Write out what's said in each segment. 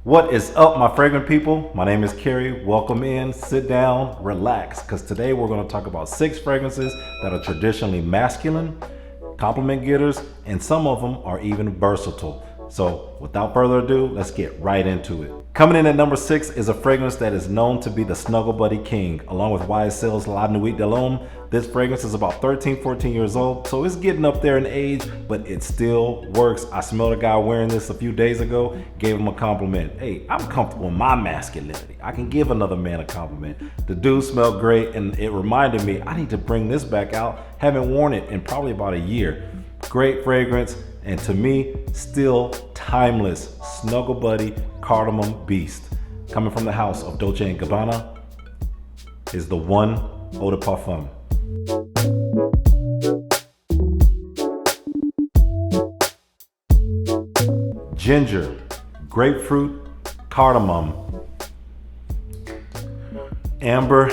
What is up, my fragrant people? My name is Kerry. Welcome in, sit down, relax, because today we're going to talk about 6 fragrances that are traditionally masculine, compliment getters, and some of them are even versatile. So without further ado, let's get right into it. Coming in at number 6 is a fragrance that is known to be the Snuggle Buddy King. Along with YSL's La Nuit de l'Homme, this fragrance is about 13, 14 years old, so it's getting up there in age, but it still works. I smelled a guy wearing this a few days ago, gave him a compliment. Hey, I'm comfortable in my masculinity. I can give another man a compliment. The dude smelled great, and it reminded me I need to bring this back out. Haven't worn it in probably about a year. Great fragrance, and to me, still timeless. Snuggle Buddy Cardamom Beast. Coming from the house of Dolce & Gabbana is the one Eau de Parfum. Ginger, grapefruit, cardamom, amber,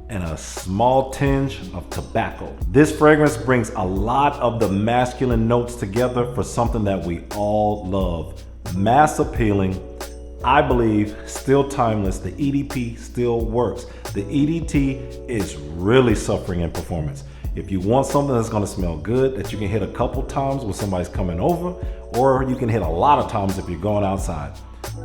and a small tinge of tobacco. This fragrance brings a lot of the masculine notes together for something that we all love. Mass appealing, I believe, still timeless. The EDP still works. The EDT is really suffering in performance. If you want something that's gonna smell good, that you can hit a couple times when somebody's coming over, or you can hit a lot of times if you're going outside.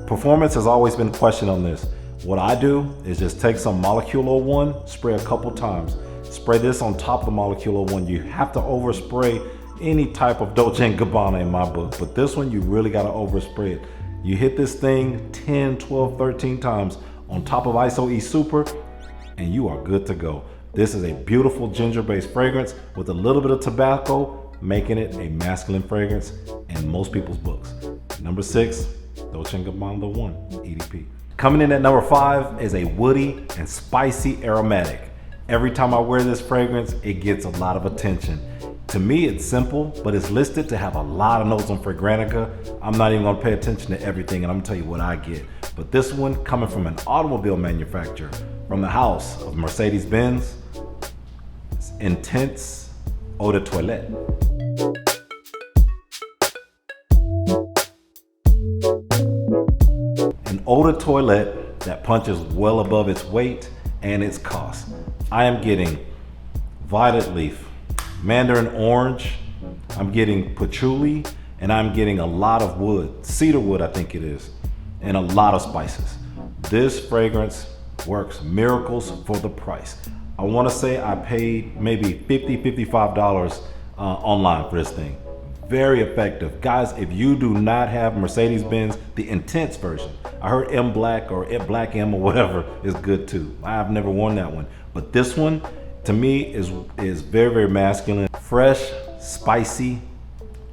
Performance has always been questioned on this. What I do is just take some Molecule 01, spray a couple times. Spray this on top of the Molecule 01. You have to overspray any type of Dolce & Gabbana in my book, but this one you really gotta overspray it. You hit this thing 10, 12, 13 times on top of ISO E Super, and you are good to go. This is a beautiful ginger-based fragrance with a little bit of tobacco, making it a masculine fragrance in most people's books. Number 6, Dolce & Gabbana The One, EDP. Coming in at number 5 is a woody and spicy aromatic. Every time I wear this fragrance, it gets a lot of attention. To me, it's simple, but it's listed to have a lot of notes on Fragrantica. I'm not even gonna pay attention to everything, and I'm gonna tell you what I get. But this one, coming from an automobile manufacturer, from the house of Mercedes-Benz, it's Intense Eau de Toilette. An eau de toilette that punches well above its weight and its cost. I am getting violet leaf, mandarin orange, I'm getting patchouli, and I'm getting a lot of wood, cedar wood I think it is, and a lot of spices. This fragrance works miracles for the price. I wanna say I paid maybe $50, $55 online for this thing. Very effective. Guys, if you do not have Mercedes-Benz, the Intense version, I heard M Black or Black M or whatever is good too. I've never worn that one. But this one, to me, is very, very masculine. Fresh, spicy,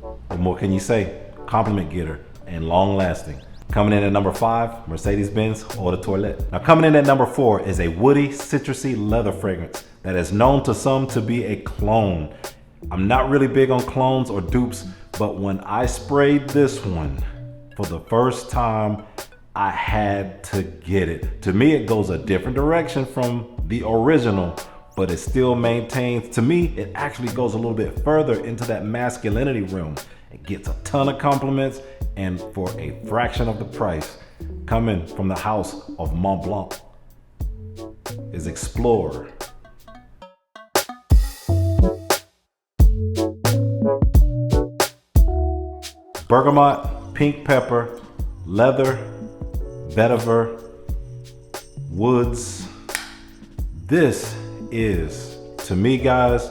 what more can you say? Compliment getter and long lasting. Coming in at number 5, Mercedes-Benz Eau de Toilette. Now coming in at number 4 is a woody, citrusy leather fragrance that is known to some to be a clone. I'm not really big on clones or dupes, but when I sprayed this one for the first time, I had to get it. To me, it goes a different direction from the original, but it still maintains, to me, it actually goes a little bit further into that masculinity realm. It gets a ton of compliments, and for a fraction of the price, coming from the house of Mont Blanc, is Explorer. Bergamot, pink pepper, leather, vetiver, woods. This is, to me guys,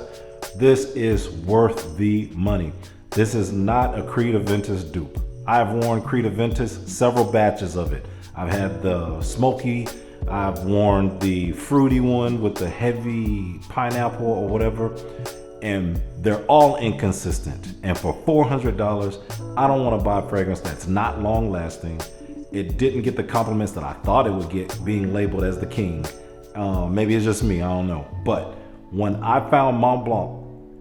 this is worth the money. This is not a Creed Aventus dupe. I've worn Creed Aventus, several batches of it. I've had the smoky, I've worn the fruity one with the heavy pineapple or whatever, and they're all inconsistent. And for $400, I don't want to buy a fragrance that's not long lasting. It didn't get the compliments that I thought it would get being labeled as the king. Maybe it's just me, I don't know. But when I found Mont Blanc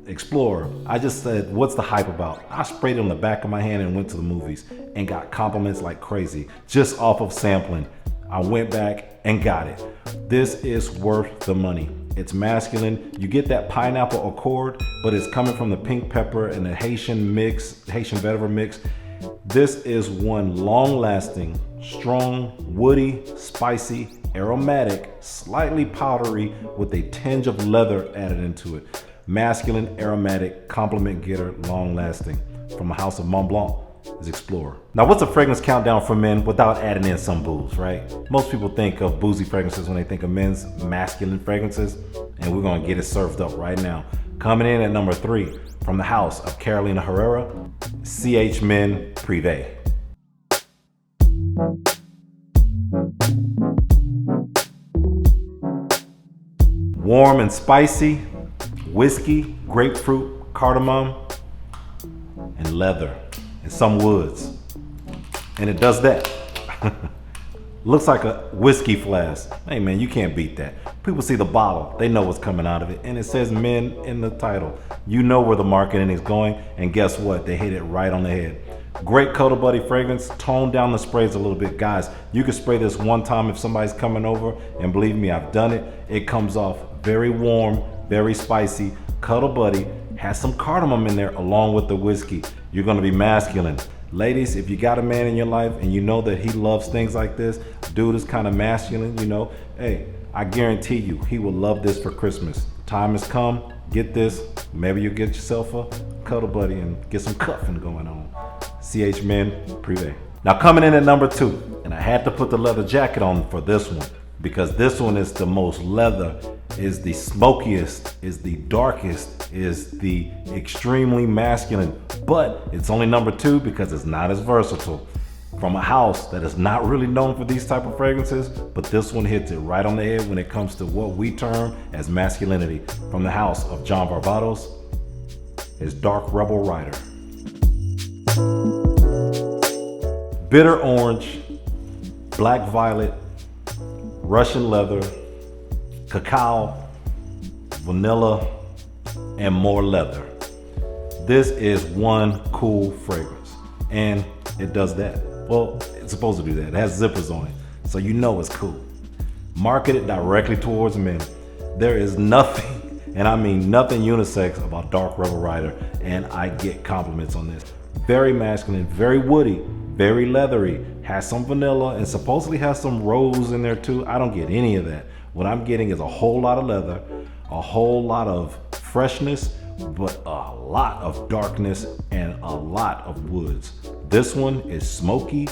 Explorer, I just said, what's the hype about? I sprayed it on the back of my hand and went to the movies and got compliments like crazy just off of sampling. I went back and got it. This is worth the money. It's masculine. You get that pineapple accord, but it's coming from the pink pepper and the Haitian mix, Haitian vetiver mix. This is one long-lasting, strong, woody, spicy, aromatic, slightly powdery with a tinge of leather added into it. Masculine, aromatic, compliment getter, long lasting. From the house of Mont Blanc is Explorer. Now, what's a fragrance countdown for men without adding in some booze, right? Most people think of boozy fragrances when they think of men's masculine fragrances, and we're gonna get it served up right now. Coming in at number 3, from the house of Carolina Herrera, CH Men Privé. Warm and spicy, whiskey, grapefruit, cardamom, and leather, and some woods. And it does that. Looks like a whiskey flask. Hey man, you can't beat that. People see the bottle, they know what's coming out of it, and it says men in the title. You know where the marketing is going, and guess what? They hit it right on the head. Great Cuddle Buddy fragrance. Tone down the sprays a little bit. Guys, you can spray this one time if somebody's coming over, and believe me, I've done it. It comes off very warm, very spicy. Cuddle Buddy has some cardamom in there along with the whiskey. You're gonna be masculine. Ladies, if you got a man in your life and you know that he loves things like this, dude is kind of masculine, you know, hey, I guarantee you he will love this for Christmas. Time has come, get this. Maybe you get yourself a Cuddle Buddy and get some cuffing going on. CH Men Privé. Now coming in at number 2, and I had to put the leather jacket on for this one because this one is the most leather, is the smokiest, is the darkest, is the extremely masculine, but it's only number 2 because it's not as versatile. From a house that is not really known for these type of fragrances, but this one hits it right on the head when it comes to what we term as masculinity. From the house of John Barbados is Dark Rebel Rider. Bitter orange, black violet, Russian leather, cacao, vanilla, and more leather. This is one cool fragrance, and it does that. Well, it's supposed to do that. It has zippers on it, so you know it's cool. Marketed directly towards men. There is nothing, and I mean nothing unisex about Dark Rebel Rider, and I get compliments on this. Very masculine, very woody, very leathery, has some vanilla, and supposedly has some rose in there too. I don't get any of that. What I'm getting is a whole lot of leather, a whole lot of freshness, but a lot of darkness and a lot of woods. This one is smoky,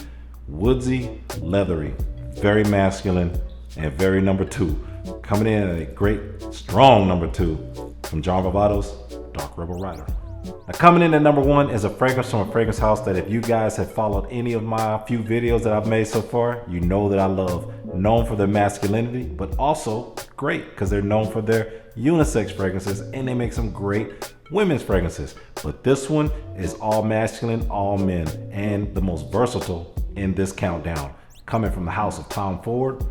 woodsy, leathery, very masculine, and very number 2. Coming in at a great, strong number 2 from John Barbados, Dark Rebel Rider. Now coming in at number 1 is a fragrance from a fragrance house that if you guys have followed any of my few videos that I've made so far, you know that I love. Known for their masculinity, but also great because they're known for their unisex fragrances and they make some great women's fragrances. But this one is all masculine, all men, and the most versatile in this countdown. Coming from the house of Tom Ford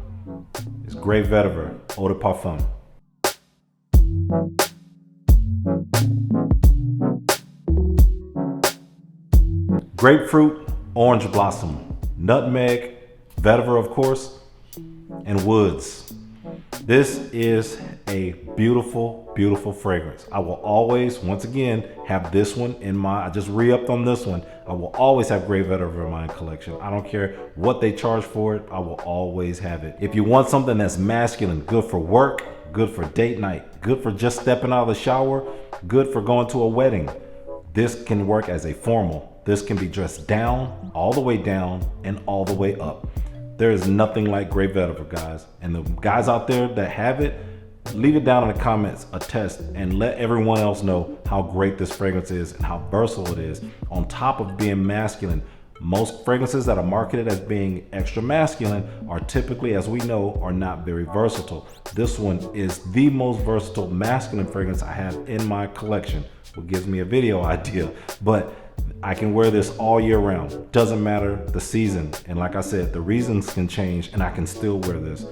is Grey Vetiver Eau de Parfum. Grapefruit, orange blossom, nutmeg, vetiver of course, and woods. This is a beautiful, beautiful fragrance. I will always, once again, have this one in I just re-upped on this one. I will always have Grey Vetiver in my collection. I don't care what they charge for it, I will always have it. If you want something that's masculine, good for work, good for date night, good for just stepping out of the shower, good for going to a wedding, this can work as a formal. This can be dressed down, all the way down, and all the way up. There is nothing like Grey Vetiver, guys. And the guys out there that have it, leave it down in the comments, a test, and let everyone else know how great this fragrance is and how versatile it is. On top of being masculine, most fragrances that are marketed as being extra masculine are typically, as we know, are not very versatile. This one is the most versatile masculine fragrance I have in my collection, what gives me a video idea. But I can wear this all year round. Doesn't matter the season. And like I said, the reasons can change and I can still wear this.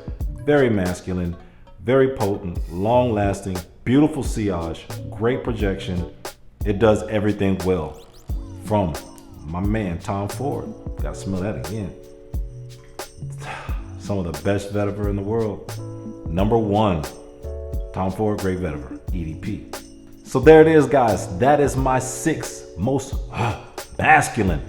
Very masculine, very potent, long lasting, beautiful sillage, great projection. It does everything well. From my man, Tom Ford. Gotta smell that again. Some of the best vetiver in the world. Number 1, Tom Ford Grey Vetiver, EDP. So there it is, guys. That is my 6 most masculine,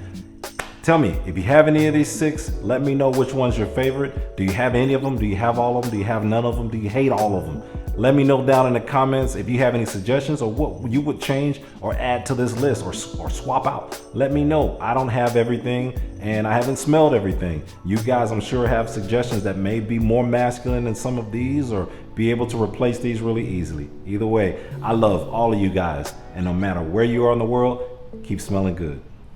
Tell me, if you have any of these 6, let me know which one's your favorite. Do you have any of them? Do you have all of them? Do you have none of them? Do you hate all of them? Let me know down in the comments if you have any suggestions or what you would change or add to this list or swap out. Let me know. I don't have everything and I haven't smelled everything. You guys, I'm sure, have suggestions that may be more masculine than some of these or be able to replace these really easily. Either way, I love all of you guys, and no matter where you are in the world, keep smelling good.